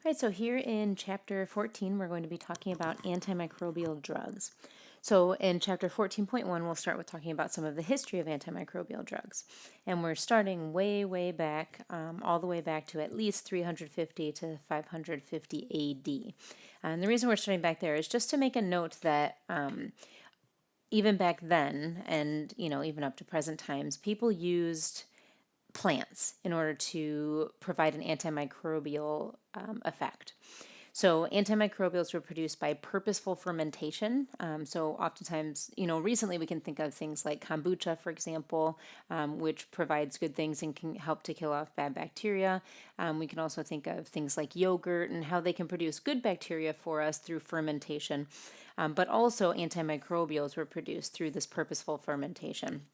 Right, so here in chapter 14, we're going to be talking about antimicrobial drugs. So in chapter 14.1, we'll start with talking about some of the history of antimicrobial drugs. And we're starting way back, all the way back to at least 350 to 550 AD. And the reason we're starting back there is just to make a note that even back then, and even up to present times, people used plants in order to provide an antimicrobial effect. So antimicrobials were produced by purposeful fermentation. So oftentimes, recently we can think of things like kombucha, for example, which provides good things and can help to kill off bad bacteria. We can also think of things like yogurt and how they can produce good bacteria for us through fermentation. But also antimicrobials were produced through this purposeful fermentation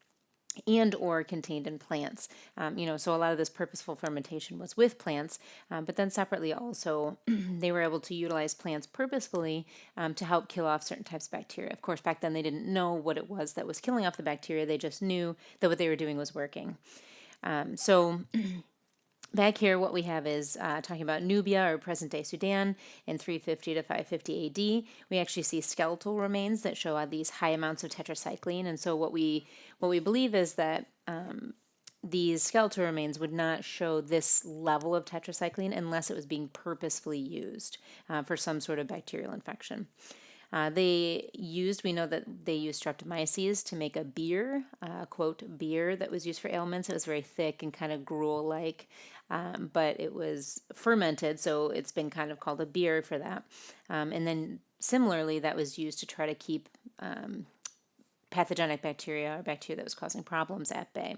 and or contained in plants. So a lot of this purposeful fermentation was with plants, but then separately also they were able to utilize plants purposefully to help kill off certain types of bacteria. Of course, back then they didn't know what it was that was killing off the bacteria. They just knew that what they were doing was working. Back here, what we have is talking about Nubia, or present-day Sudan, in 350 to 550 AD. We actually see skeletal remains that show these high amounts of tetracycline, and so what we believe is that these skeletal remains would not show this level of tetracycline unless it was being purposefully used for some sort of bacterial infection. We know that they used streptomyces to make a beer, quote, beer that was used for ailments. It was very thick and kind of gruel-like, but it was fermented, so it's been kind of called a beer for that. And then similarly, that was used to try to keep pathogenic bacteria or bacteria that was causing problems at bay.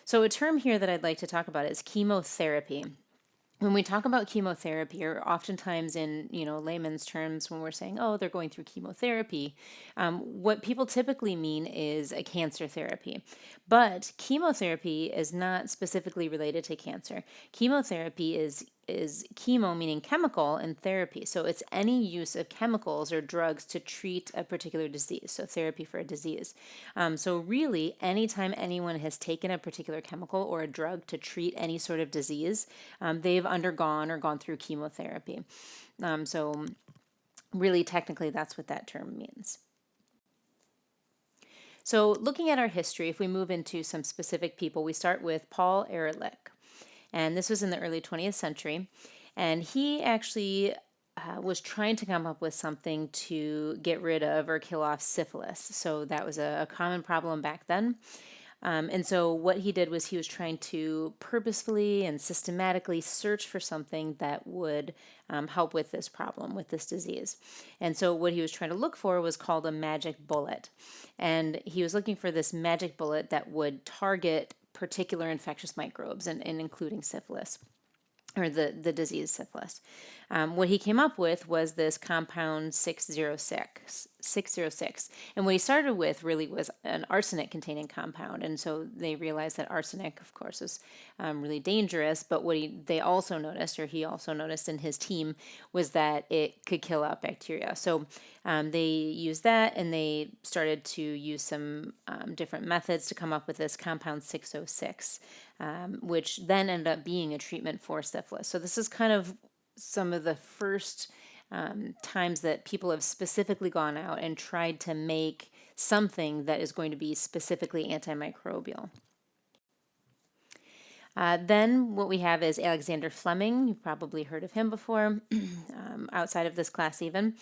So a term here that I'd like to talk about is chemotherapy. When we talk about chemotherapy, or oftentimes in layman's terms, when we're saying, oh, they're going through chemotherapy, what people typically mean is a cancer therapy. But chemotherapy is not specifically related to cancer. Chemotherapy is chemo, meaning chemical, and therapy. So it's any use of chemicals or drugs to treat a particular disease, so therapy for a disease. So really, anytime anyone has taken a particular chemical or a drug to treat any sort of disease, they've undergone or gone through chemotherapy. So really, technically, that's what that term means. So looking at our history, if we move into some specific people, we start with Paul Ehrlich. And this was in the early 20th century. And he actually was trying to come up with something to get rid of or kill off syphilis. So that was a common problem back then. And so what he did was he was trying to purposefully and systematically search for something that would help with this problem, with this disease. And so what he was trying to look for was called a magic bullet. And he was looking for this magic bullet that would target particular infectious microbes, and including syphilis, or the disease syphilis. What he came up with was this compound 606. And what he started with really was an arsenic-containing compound. And so they realized that arsenic, of course, is really dangerous. But what he also noticed in his team, was that it could kill out bacteria. So they used that, and they started to use some different methods to come up with this compound 606, which then ended up being a treatment for syphilis. So this is kind of some of the first times that people have specifically gone out and tried to make something that is going to be specifically antimicrobial. Then what we have is Alexander Fleming. You've probably heard of him before, outside of this class even.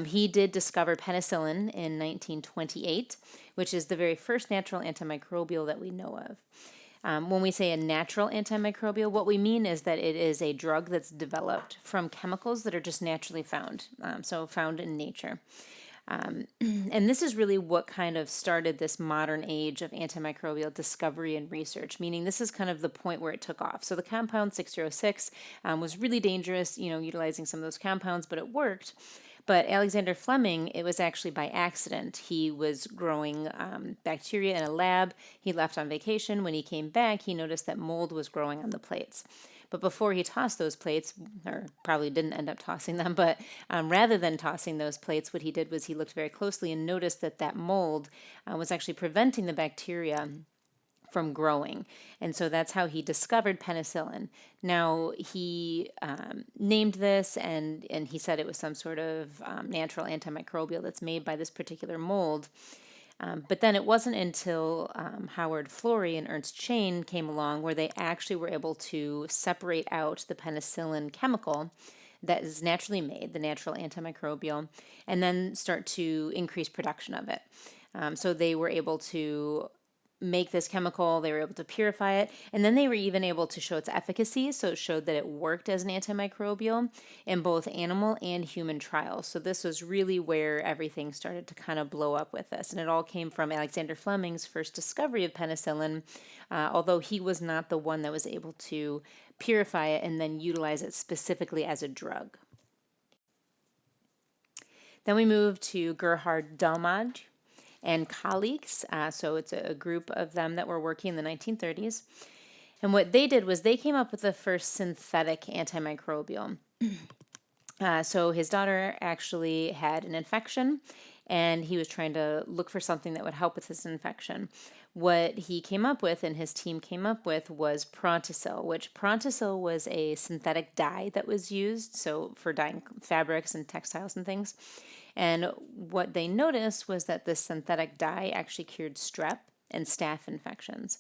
He did discover penicillin in 1928, which is the very first natural antimicrobial that we know of. When we say a natural antimicrobial, what we mean is that it is a drug that's developed from chemicals that are just naturally found, so found in nature. And this is really what kind of started this modern age of antimicrobial discovery and research, meaning this is kind of the point where it took off. So the compound 606 was really dangerous, utilizing some of those compounds, but it worked. But Alexander Fleming, it was actually by accident. He was growing bacteria in a lab. He left on vacation. When he came back, he noticed that mold was growing on the plates. But before he tossed those plates, or probably didn't end up tossing them, but rather than tossing those plates, what he did was he looked very closely and noticed that mold was actually preventing the bacteria from growing. And so that's how he discovered penicillin. Now, he named this, and he said it was some sort of natural antimicrobial that's made by this particular mold. But then it wasn't until Howard Florey and Ernst Chain came along where they actually were able to separate out the penicillin chemical that is naturally made, the natural antimicrobial, and then start to increase production of it. So they were able to make this chemical, they were able to purify it, and then they were even able to show its efficacy. So it showed that it worked as an antimicrobial in both animal and human trials. So this was really where everything started to kind of blow up with this. And it all came from Alexander Fleming's first discovery of penicillin, although he was not the one that was able to purify it and then utilize it specifically as a drug. Then we move to Gerhard Delmage and colleagues. So it's a group of them that were working in the 1930s. And what they did was they came up with the first synthetic antimicrobial. So his daughter actually had an infection, and he was trying to look for something that would help with this infection. What he came up with and his team came up with was Prontosil, which Prontosil was a synthetic dye that was used, so for dyeing fabrics and textiles and things. And what they noticed was that this synthetic dye actually cured strep and staph infections.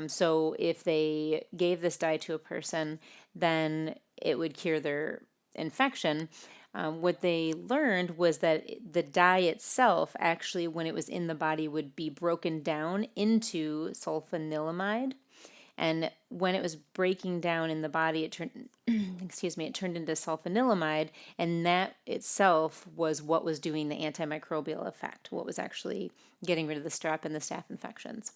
So if they gave this dye to a person, then it would cure their infection. What they learned was that the dye itself, actually, when it was in the body, would be broken down into sulfanilamide. And when it was breaking down in the body, it turned, it turned into sulfanilamide, and that itself was what was doing the antimicrobial effect, what was actually getting rid of the strep and the staph infections.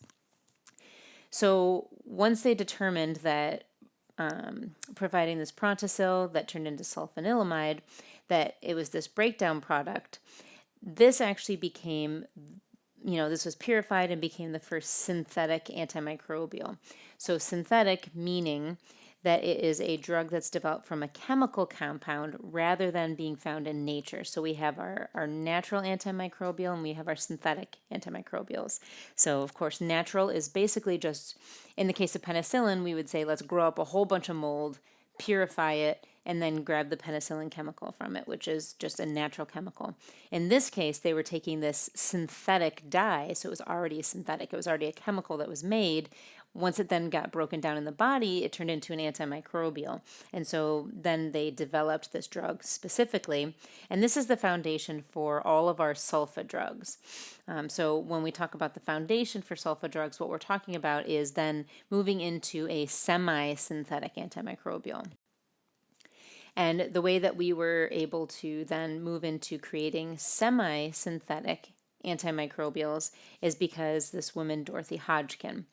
So once they determined that providing this Prontosil that turned into sulfanilamide, that it was this breakdown product, this actually became, this was purified and became the first synthetic antimicrobial. So synthetic meaning that it is a drug that's developed from a chemical compound rather than being found in nature. So we have our natural antimicrobial and we have our synthetic antimicrobials. So of course, natural is basically just, in the case of penicillin, we would say let's grow up a whole bunch of mold, purify it, and then grab the penicillin chemical from it, which is just a natural chemical. In this case, they were taking this synthetic dye, so it was already synthetic. It was already a chemical that was made. Once it then got broken down in the body, it turned into an antimicrobial. And so then they developed this drug specifically. And this is the foundation for all of our sulfa drugs. So when we talk about the foundation for sulfa drugs, what we're talking about is then moving into a semi-synthetic antimicrobial. And the way that we were able to then move into creating semi-synthetic antimicrobials is because this woman, Dorothy Hodgkin,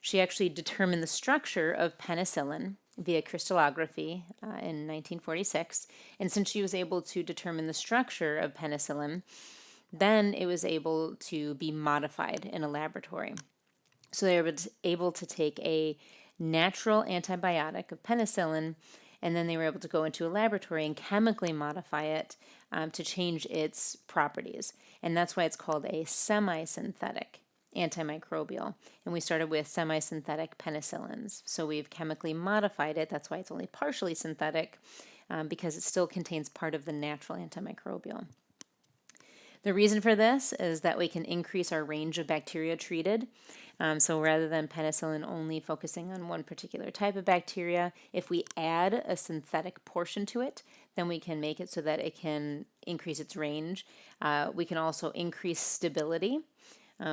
she actually determined the structure of penicillin via crystallography in 1946. And since she was able to determine the structure of penicillin, then it was able to be modified in a laboratory. So they were able to take a natural antibiotic of penicillin, and then they were able to go into a laboratory and chemically modify it to change its properties. And that's why it's called a semi-synthetic antimicrobial. And we started with semi-synthetic penicillins. So we've chemically modified it. That's why it's only partially synthetic, because it still contains part of the natural antimicrobial. The reason for this is that we can increase our range of bacteria treated. So rather than penicillin only focusing on one particular type of bacteria, if we add a synthetic portion to it, then we can make it so that it can increase its range. We can also increase stability.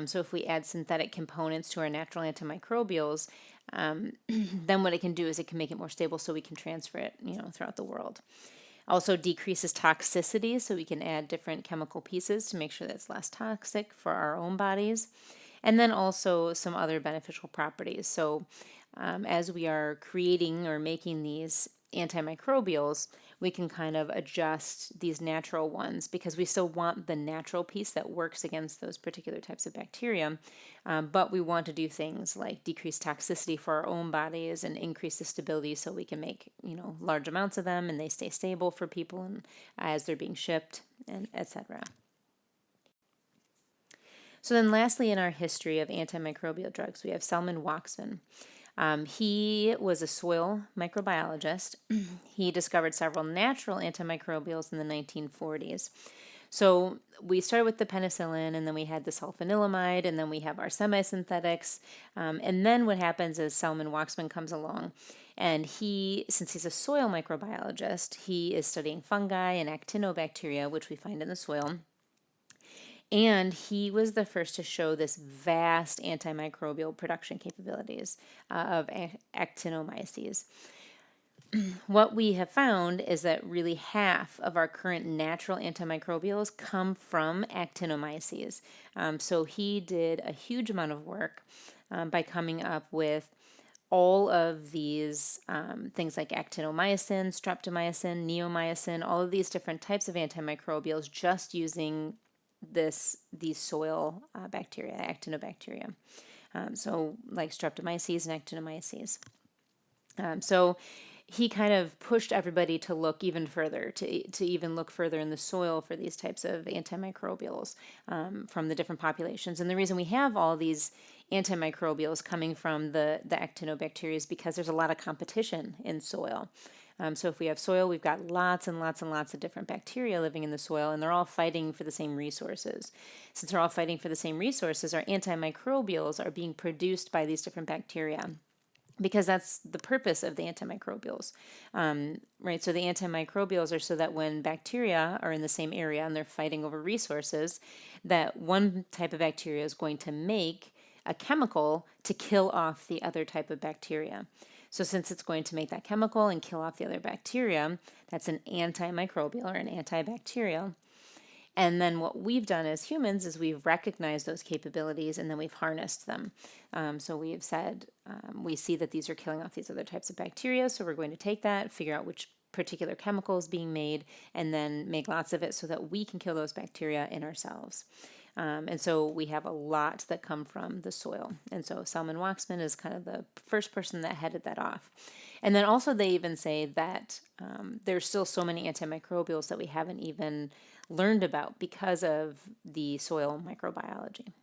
So if we add synthetic components to our natural antimicrobials, then what it can do is it can make it more stable so we can transfer it, throughout the world. Also decreases toxicity, so we can add different chemical pieces to make sure that it's less toxic for our own bodies. And then also some other beneficial properties. So as we are creating or making these antimicrobials, we can kind of adjust these natural ones because we still want the natural piece that works against those particular types of bacteria, but we want to do things like decrease toxicity for our own bodies and increase the stability so we can make large amounts of them and they stay stable for people and as they're being shipped, and etc. So then lastly, in our history of antimicrobial drugs, we have Selman Waksman. He was a soil microbiologist. He discovered several natural antimicrobials in the 1940s. So we started with the penicillin, and then we had the sulfanilamide, and then we have our semisynthetics. And then what happens is Selman Waksman comes along, and since he's a soil microbiologist, he is studying fungi and actinobacteria, which we find in the soil. And he was the first to show this vast antimicrobial production capabilities of actinomyces. What we have found is that really half of our current natural antimicrobials come from actinomyces. So he did a huge amount of work by coming up with all of these things like actinomycin, streptomycin, neomycin, all of these different types of antimicrobials just using these soil bacteria, actinobacteria. So like streptomyces and actinomyces. So he kind of pushed everybody to look even further, to even look further in the soil for these types of antimicrobials from the different populations. And the reason we have all these antimicrobials coming from the actinobacteria is because there's a lot of competition in soil. So if we have soil, we've got lots and lots and lots of different bacteria living in the soil, and they're all fighting for the same resources. Since they're all fighting for the same resources, our antimicrobials are being produced by these different bacteria, because that's the purpose of the antimicrobials, right? So the antimicrobials are so that when bacteria are in the same area and they're fighting over resources, that one type of bacteria is going to make a chemical to kill off the other type of bacteria. So since it's going to make that chemical and kill off the other bacteria, that's an antimicrobial or an antibacterial. And then what we've done as humans is we've recognized those capabilities and then we've harnessed them. So we've said, we see that these are killing off these other types of bacteria, so we're going to take that, figure out which particular chemical is being made, and then make lots of it so that we can kill those bacteria in ourselves. And so we have a lot that come from the soil. And so Selman Waksman is kind of the first person that headed that off. And then also they even say that there's still so many antimicrobials that we haven't even learned about because of the soil microbiology.